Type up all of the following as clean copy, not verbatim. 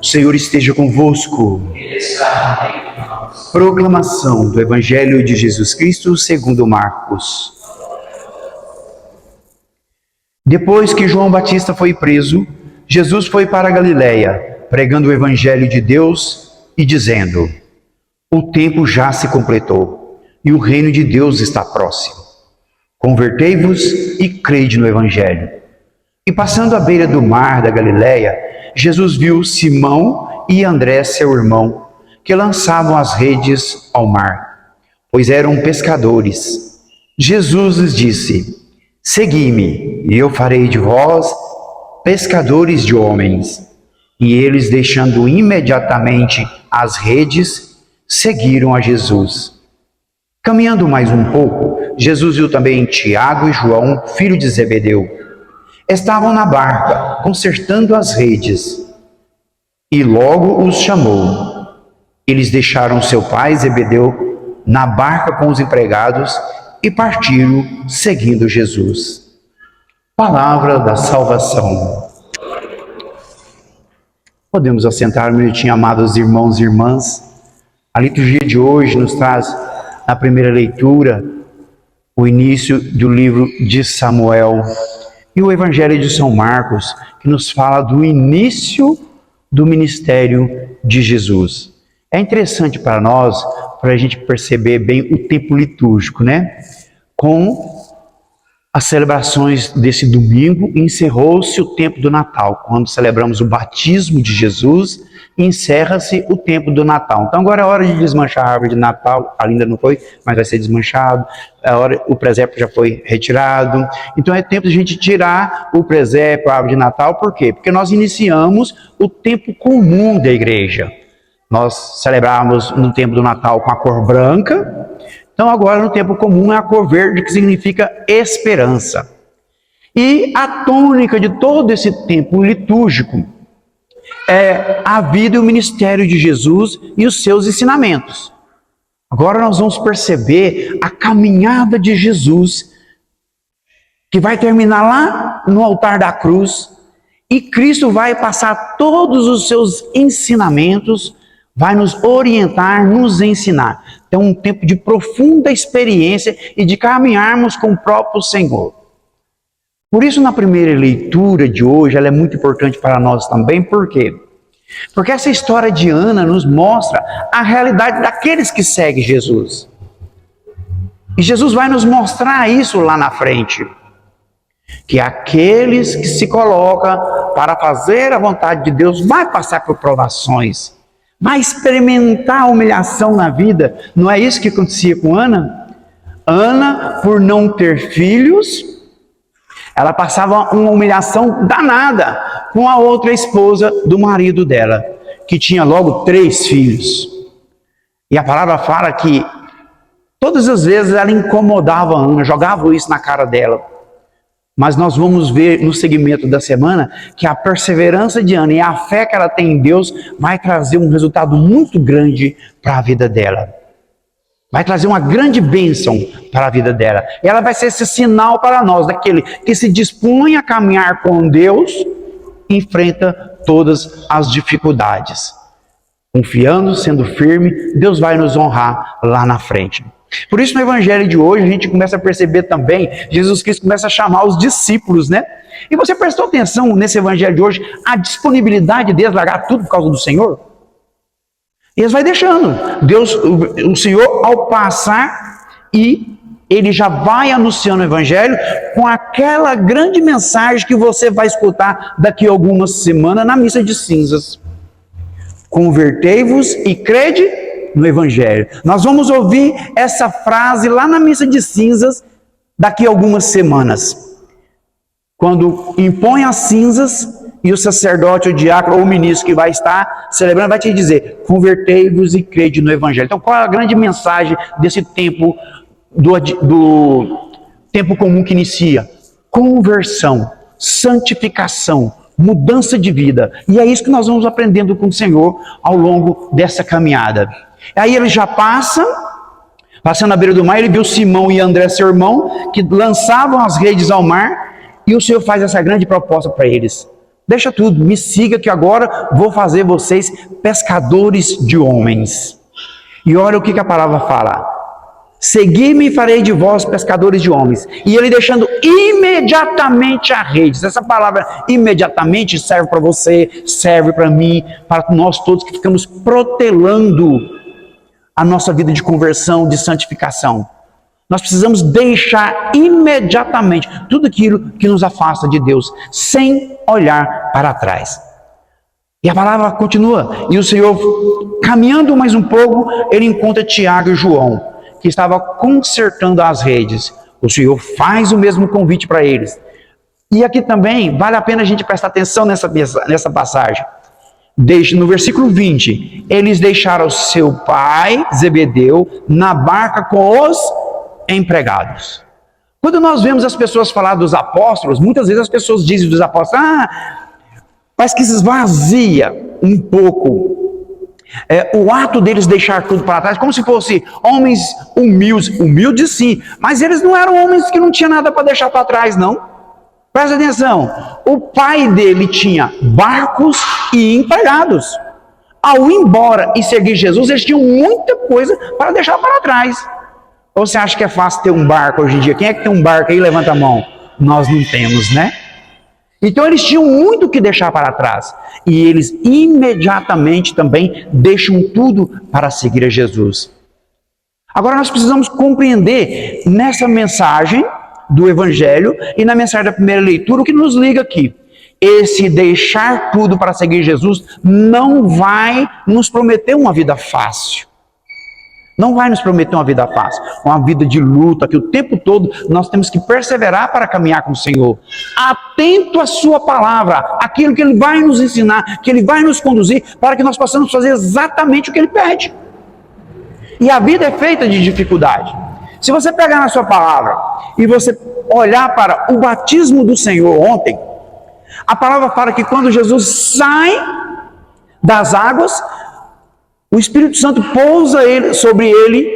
Senhor esteja convosco. Ele está no meio de nós. Proclamação do Evangelho de Jesus Cristo segundo Marcos. Depois que João Batista foi preso, Jesus foi para a Galiléia, pregando o Evangelho de Deus e dizendo: o tempo já se completou e o reino de Deus está próximo. Convertei-vos e crede no Evangelho. E passando à beira do mar da Galiléia, Jesus viu Simão e André, seu irmão, que lançavam as redes ao mar, pois eram pescadores. Jesus lhes disse: segui-me, e eu farei de vós pescadores de homens. E eles, deixando imediatamente as redes, seguiram a Jesus. Caminhando mais um pouco, Jesus viu também Tiago e João, filho de Zebedeu. Estavam na barca, consertando as redes, e logo os chamou. Eles deixaram seu pai Zebedeu na barca com os empregados e partiram, seguindo Jesus. Palavra da salvação. Podemos assentar um minutinho, amados irmãos e irmãs. A liturgia de hoje nos traz, na primeira leitura, o início do livro de Samuel e o Evangelho de São Marcos, que nos fala do início do ministério de Jesus. É interessante para nós, para a gente perceber bem o tempo litúrgico, né? Com as celebrações desse domingo, encerrou-se o tempo do Natal, quando celebramos o batismo de Jesus, encerra-se o tempo do Natal. Então agora é hora de desmanchar a árvore de Natal, ainda não foi, mas vai ser desmanchado. O presépio já foi retirado. Então é tempo de a gente tirar o presépio, a árvore de Natal. Por quê? Porque nós iniciamos o tempo comum da igreja. Nós celebramos no tempo do Natal com a cor branca. Então agora no tempo comum é a cor verde, que significa esperança. E a tônica de todo esse tempo litúrgico é a vida e o ministério de Jesus e os seus ensinamentos. Agora nós vamos perceber a caminhada de Jesus, que vai terminar lá no altar da cruz, e Cristo vai passar todos os seus ensinamentos, vai nos orientar, nos ensinar. Então, um tempo de profunda experiência e de caminharmos com o próprio Senhor. Por isso, na primeira leitura de hoje, ela é muito importante para nós também. Por quê? Porque essa história de Ana nos mostra a realidade daqueles que seguem Jesus. E Jesus vai nos mostrar isso lá na frente. Que aqueles que se colocam para fazer a vontade de Deus vai passar por provações. Vai experimentar a humilhação na vida. Não é isso que acontecia com Ana? Ana, por não ter filhos, ela passava uma humilhação danada com a outra esposa do marido dela, que tinha logo 3 filhos. E a palavra fala que todas as vezes ela incomodava a Ana, jogava isso na cara dela. Mas nós vamos ver no segmento da semana que a perseverança de Ana e a fé que ela tem em Deus vai trazer um resultado muito grande para a vida dela. Vai trazer uma grande bênção para a vida dela. E ela vai ser esse sinal para nós, daquele que se dispõe a caminhar com Deus, enfrenta todas as dificuldades. Confiando, sendo firme, Deus vai nos honrar lá na frente. Por isso, no Evangelho de hoje, a gente começa a perceber também, Jesus Cristo começa a chamar os discípulos, né? E você prestou atenção nesse Evangelho de hoje, a disponibilidade deles largar tudo por causa do Senhor? E eles vai deixando. Deus, o Senhor, ao passar, e Ele já vai anunciando o Evangelho com aquela grande mensagem que você vai escutar daqui a algumas semanas na missa de cinzas. Convertei-vos e crede no Evangelho. Nós vamos ouvir essa frase lá na missa de cinzas daqui a algumas semanas. Quando impõe as cinzas e o sacerdote, o diácono ou o ministro que vai estar celebrando vai te dizer: convertei-vos e crede no Evangelho. Então qual é a grande mensagem desse tempo do tempo comum que inicia? Conversão, santificação, mudança de vida. E é isso que nós vamos aprendendo com o Senhor ao longo dessa caminhada. Aí ele já passando à beira do mar, ele viu Simão e André, seu irmão, que lançavam as redes ao mar, e o Senhor faz essa grande proposta para eles: Deixa tudo, me siga que agora vou fazer vocês pescadores de homens. E olha o que a palavra fala. Segui-me e farei de vós pescadores de homens. E ele deixando imediatamente a rede. Essa palavra imediatamente serve para você, serve para mim, para nós todos que ficamos protelando a nossa vida de conversão, de santificação. Nós precisamos deixar imediatamente tudo aquilo que nos afasta de Deus, sem olhar para trás. E a palavra continua. E o Senhor, caminhando mais um pouco, ele encontra Tiago e João, que estava consertando as redes. O Senhor faz o mesmo convite para eles. E aqui também vale a pena a gente prestar atenção nessa passagem. No versículo 20, eles deixaram seu pai, Zebedeu, na barca com os empregados. Quando nós vemos as pessoas falar dos apóstolos, muitas vezes as pessoas dizem dos apóstolos, parece que se esvazia um pouco o ato deles deixar tudo para trás, como se fossem homens humildes sim, mas eles não eram homens que não tinham nada para deixar para trás, não. Presta atenção, o pai dele tinha barcos e empregados. Ao ir embora e seguir Jesus, eles tinham muita coisa para deixar para trás. Ou você acha que é fácil ter um barco hoje em dia? Quem é que tem um barco aí? Levanta a mão. Nós não temos, né? Então eles tinham muito que deixar para trás. E eles imediatamente também deixam tudo para seguir a Jesus. Agora nós precisamos compreender nessa mensagem do Evangelho e na mensagem da primeira leitura o que nos liga aqui. Esse deixar tudo para seguir Jesus não vai nos prometer uma vida fácil. Não vai nos prometer uma vida fácil, uma vida de luta, que o tempo todo nós temos que perseverar para caminhar com o Senhor. Atento à sua palavra, aquilo que Ele vai nos ensinar, que Ele vai nos conduzir, para que nós possamos fazer exatamente o que Ele pede. E a vida é feita de dificuldade. Se você pegar na sua palavra e você olhar para o batismo do Senhor ontem, a palavra fala que quando Jesus sai das águas, o Espírito Santo pousa sobre ele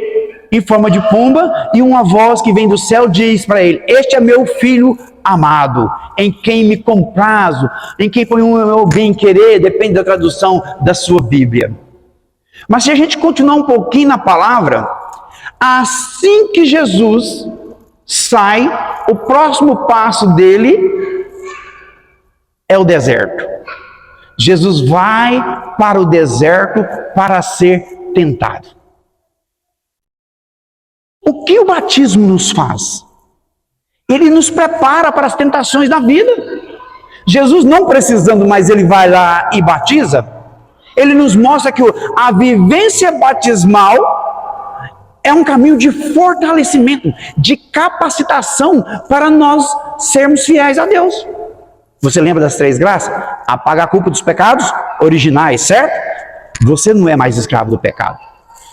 em forma de pomba e uma voz que vem do céu diz para ele: este é meu filho amado, em quem me comprazo, em quem põe o meu bem-querer, depende da tradução da sua Bíblia. Mas se a gente continuar um pouquinho na palavra, assim que Jesus sai, o próximo passo dele é o deserto. Jesus vai para o deserto para ser tentado. O que o batismo nos faz? Ele nos prepara para as tentações da vida. Jesus não precisando mais, ele vai lá e batiza. Ele nos mostra que a vivência batismal é um caminho de fortalecimento, de capacitação para nós sermos fiéis a Deus. Você lembra das 3 graças? Apaga a culpa dos pecados originais, certo? Você não é mais escravo do pecado.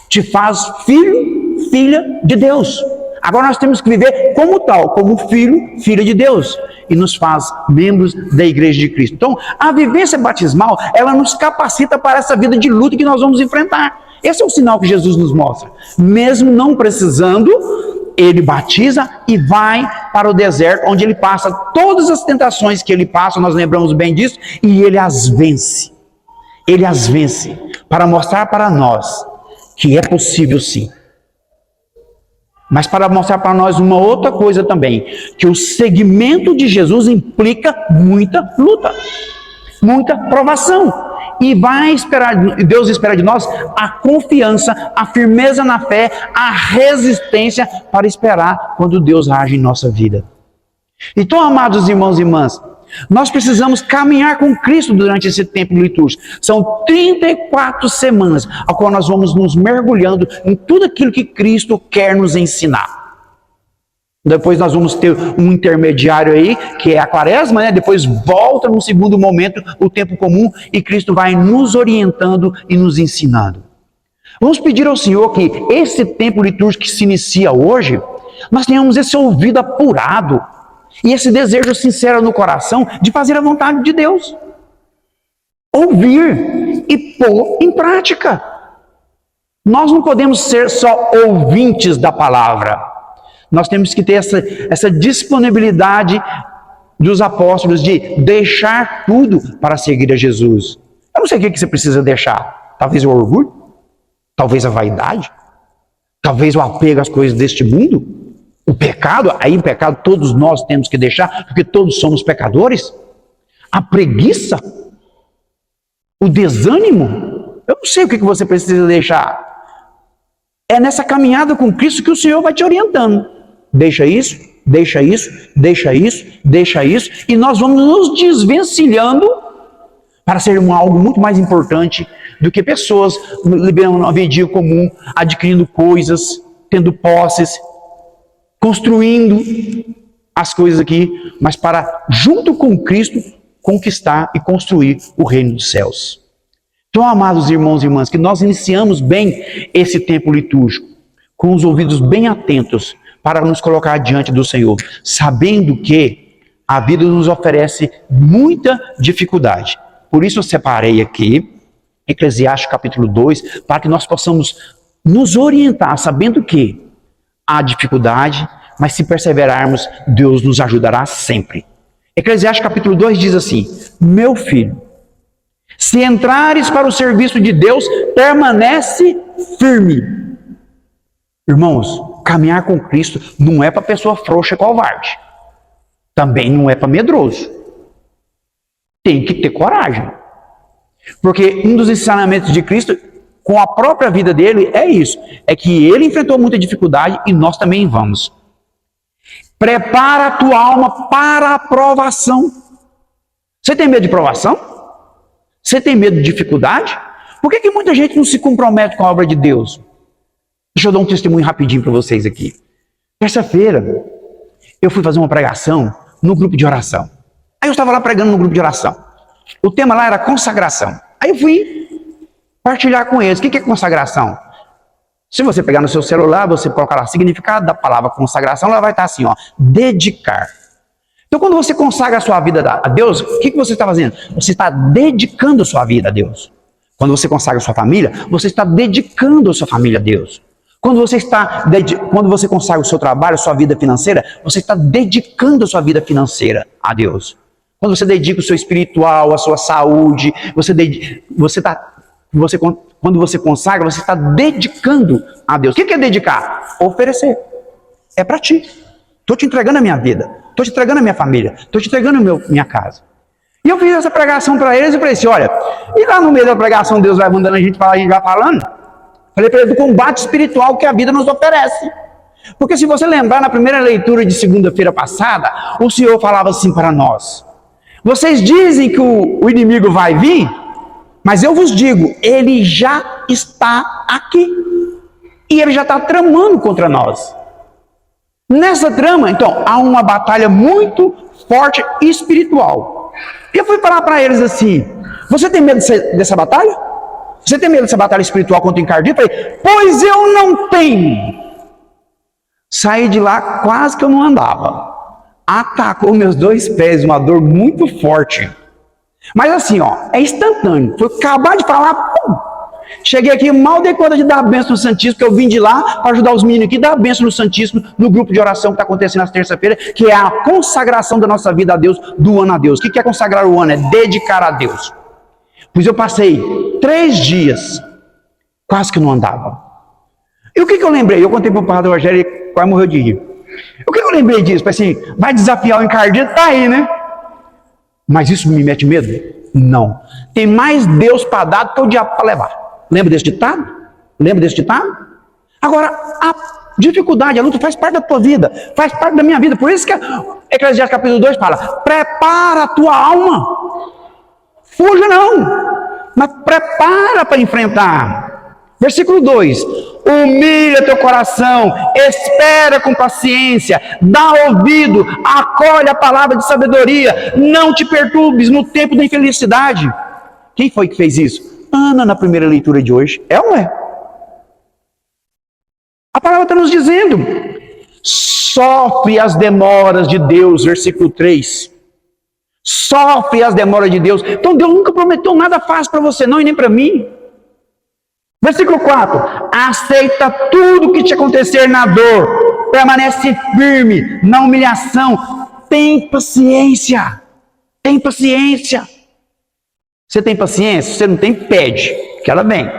Te faz filho, filha de Deus. Agora nós temos que viver como tal, como filho, filha de Deus. E nos faz membros da igreja de Cristo. Então, a vivência batismal, ela nos capacita para essa vida de luta que nós vamos enfrentar. Esse é o sinal que Jesus nos mostra. Mesmo não precisando, ele batiza e vai para o deserto, onde ele passa todas as tentações que ele passa, nós lembramos bem disso, e ele as vence. Ele as vence para mostrar para nós que é possível sim. Mas para mostrar para nós uma outra coisa também, que o seguimento de Jesus implica muita luta, muita provação. E Deus espera de nós a confiança, a firmeza na fé, a resistência para esperar quando Deus age em nossa vida. Então, amados irmãos e irmãs, nós precisamos caminhar com Cristo durante esse tempo litúrgico. São 34 semanas, a qual nós vamos nos mergulhando em tudo aquilo que Cristo quer nos ensinar. Depois nós vamos ter um intermediário aí, que é a quaresma, né? Depois volta num segundo momento o tempo comum e Cristo vai nos orientando e nos ensinando. Vamos pedir ao Senhor que esse tempo litúrgico que se inicia hoje, nós tenhamos esse ouvido apurado e esse desejo sincero no coração de fazer a vontade de Deus. Ouvir e pôr em prática. Nós não podemos ser só ouvintes da palavra. Nós temos que ter essa disponibilidade dos apóstolos de deixar tudo para seguir a Jesus. Eu não sei o que você precisa deixar. Talvez o orgulho, talvez a vaidade, talvez o apego às coisas deste mundo, o pecado. Aí o pecado todos nós temos que deixar, porque todos somos pecadores. A preguiça, o desânimo. Eu não sei o que você precisa deixar. É nessa caminhada com Cristo que o Senhor vai te orientando. Deixa isso, deixa isso, deixa isso, deixa isso, e nós vamos nos desvencilhando para ser algo muito mais importante do que pessoas liberando uma vida comum, adquirindo coisas, tendo posses, construindo as coisas aqui, mas para, junto com Cristo, conquistar e construir o reino dos céus. Então, amados irmãos e irmãs, que nós iniciamos bem esse tempo litúrgico, com os ouvidos bem atentos, para nos colocar diante do Senhor, sabendo que a vida nos oferece muita dificuldade. Por isso eu separei aqui, Eclesiastes capítulo 2, para que nós possamos nos orientar, sabendo que há dificuldade, mas se perseverarmos, Deus nos ajudará sempre. Eclesiastes capítulo 2 diz assim: meu filho, se entrares para o serviço de Deus, permanece firme. Irmãos, caminhar com Cristo não é para pessoa frouxa e covarde. Também não é para medroso. Tem que ter coragem. Porque um dos ensinamentos de Cristo, com a própria vida dele, é isso. É que ele enfrentou muita dificuldade e nós também vamos. Prepara a tua alma para a provação. Você tem medo de provação? Você tem medo de dificuldade? Por que muita gente não se compromete com a obra de Deus? Deixa eu dar um testemunho rapidinho para vocês aqui. Terça-feira, eu fui fazer uma pregação no grupo de oração. Aí eu estava lá pregando no grupo de oração. O tema lá era consagração. Aí eu fui partilhar com eles. O que é consagração? Se você pegar no seu celular, você colocar lá significado da palavra consagração, ela vai estar assim, ó, dedicar. Então, quando você consagra a sua vida a Deus, o que você está fazendo? Você está dedicando a sua vida a Deus. Quando você consagra a sua família, você está dedicando a sua família a Deus. Quando você consagra o seu trabalho, a sua vida financeira, você está dedicando a sua vida financeira a Deus. Quando você dedica o seu espiritual, a sua saúde, quando você consagra, você está dedicando a Deus. O que é dedicar? Oferecer. É para ti. Estou te entregando a minha vida. Estou te entregando a minha família. Estou te entregando minha casa. E eu fiz essa pregação para eles e falei assim, olha, e lá no meio da pregação Deus vai mandando a gente falar, a gente vai falando. Falei para ele do combate espiritual que a vida nos oferece. Porque se você lembrar, na primeira leitura de segunda-feira passada, o Senhor falava assim para nós: vocês dizem que o inimigo vai vir, mas eu vos digo, ele já está aqui. E ele já está tramando contra nós. Nessa trama, então, há uma batalha muito forte espiritual. E eu fui falar para eles assim: você tem medo dessa batalha? Você tem medo dessa batalha espiritual contra o encardido? Eu falei: pois eu não tenho. Saí de lá, quase que eu não andava. Atacou meus dois pés, uma dor muito forte. Mas assim, ó, é instantâneo. Foi acabar de falar, pum! Cheguei aqui, mal dei conta de dar a bênção no Santíssimo, que eu vim de lá para ajudar os meninos aqui, dar a bênção no Santíssimo, no grupo de oração que está acontecendo na terça-feira, que é a consagração da nossa vida a Deus, do ano a Deus. O que é consagrar o ano? É dedicar a Deus. Pois eu passei 3 dias, quase que não andava. E o que eu lembrei? Eu contei para o padre Rogério, ele quase morreu de rir. O que eu lembrei disso? Falei assim, vai desafiar o encardido? Tá aí, né? Mas isso me mete medo? Não. Tem mais Deus para dar do que o diabo para levar. Lembra desse ditado? Lembra desse ditado? Agora, a dificuldade, a luta faz parte da tua vida, faz parte da minha vida. Por isso que Eclesiastes capítulo 2 fala: prepara a tua alma. Fuja não, mas prepara para enfrentar. Versículo 2: humilha teu coração, espera com paciência, dá ouvido, acolhe a palavra de sabedoria, não te perturbes no tempo da infelicidade. Quem foi que fez isso? Ana, na primeira leitura de hoje. É ou não é? A palavra está nos dizendo: sofre as demoras de Deus, versículo 3. Sofre as demoras de Deus. Então Deus nunca prometeu nada fácil para você, não, e nem para mim. Versículo 4: aceita tudo que te acontecer na dor, permanece firme na humilhação, tem paciência. Tem paciência. Você tem paciência? Se você não tem, pede, que ela vem.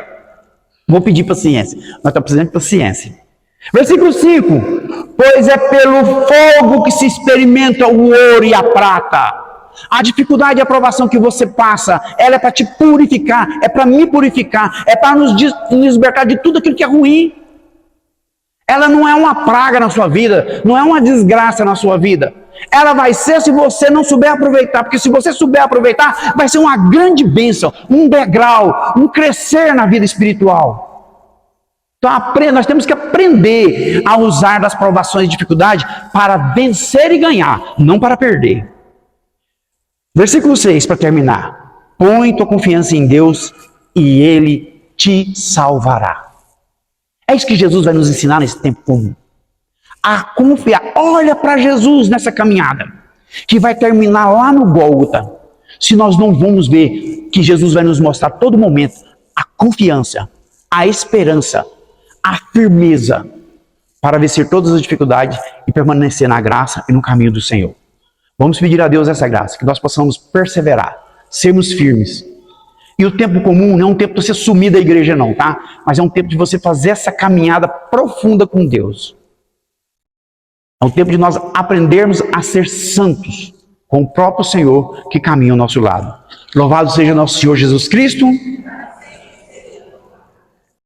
Vou pedir paciência. Nós estamos precisando de paciência. Versículo 5. Pois é pelo fogo que se experimenta o ouro e a prata. A dificuldade e a provação que você passa, ela é para te purificar, é para me purificar, é para nos libertar de tudo aquilo que é ruim. Ela não é uma praga na sua vida, não é uma desgraça na sua vida. Ela vai ser se você não souber aproveitar, porque se você souber aproveitar, vai ser uma grande bênção, um degrau, um crescer na vida espiritual. Então nós temos que aprender a usar das provações e dificuldades para vencer e ganhar, não para perder. Versículo 6, para terminar. Põe tua confiança em Deus e Ele te salvará. É isso que Jesus vai nos ensinar nesse tempo comum. A confiar. Olha para Jesus nessa caminhada, que vai terminar lá no Gólgota. Se nós não vamos ver que Jesus vai nos mostrar a todo momento a confiança, a esperança, a firmeza para vencer todas as dificuldades e permanecer na graça e no caminho do Senhor. Vamos pedir a Deus essa graça, que nós possamos perseverar, sermos firmes. E o tempo comum não é um tempo de você sumir da igreja não, tá? Mas é um tempo de você fazer essa caminhada profunda com Deus. É um tempo de nós aprendermos a ser santos com o próprio Senhor que caminha ao nosso lado. Louvado seja nosso Senhor Jesus Cristo.